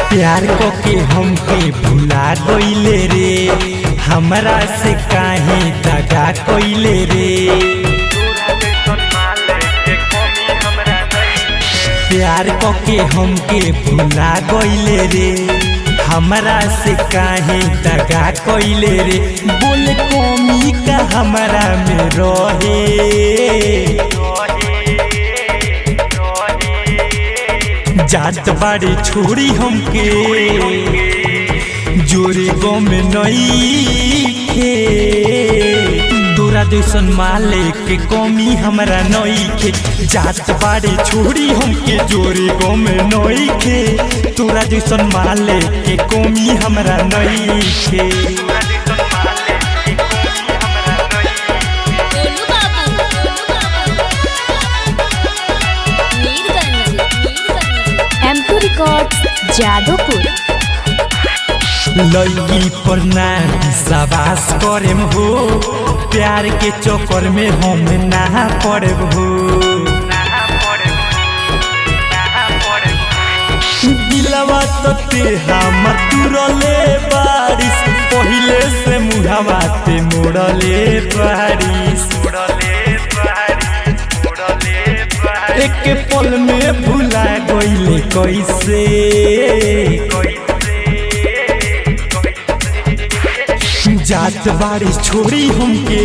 प्यार को के हमके भुला गइले रे, हमरा से काहे दगा कइले रे। प्यार को के हमके भुला गइले रे, हमरा से काहे दगा कइले रे। बोल कमी का हमरा में रहे, जात बाड़ी छोड़ी हमके जोरे गो में नई खे। तोरा जैसन माले के कमी हमरा नई खे, जात बाड़ी छोड़ी हमके जोरे गो में नई खे। तोरा जैसन माले के कमी हमरा नई खे। जादोपुर लड़की पर ना विश्वास करेम हो, प्यार के चक्कर में हम ना पड़ब हो। दिलवा तो ते हमर तुरले बारिश, पहिले से मुहावा ते मोड़ले बारिश। एक पल में भुला गइले कैसे, जात बारिश छोड़ी हमके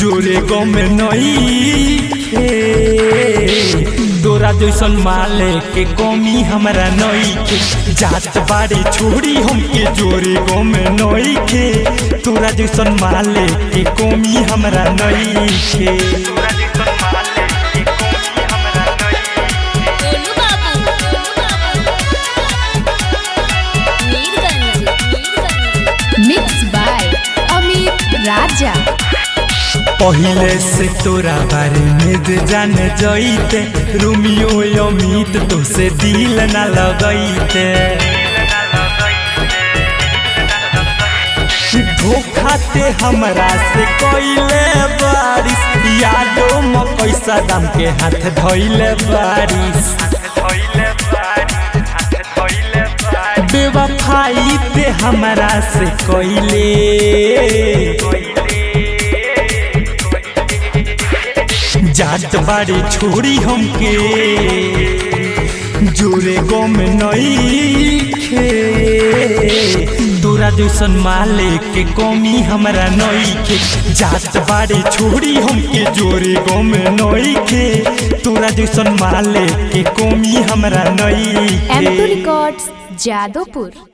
जोरे गो में नई खे। तोरा जैसन माले के कमी हमरा नई खे, जात बाड़ी छोड़ी हमके जोरे गो में नई खे। तोरा जैसन माले के कमी हमरा नई खे। राजा पहिले से तोरा बारे में जान जइते, रोमियो अमित तो से दिल न लगइते। धोखा ते हमरा से कइले बारिश, यादो मकई सदाम के हाथ धइले बारिश। बेवफाई ते हमरा से कइले, जात बाड़ी छोड़ी हमके जोरे गो में नई खे। तोरा जैसन माले के कमी हमरा नई खे, जात बाड़ी छोड़ी हमके जोरे गो में नई खे। तोरा जैसन माले के कमी हमरा नई खे। M2 Records Jadopur.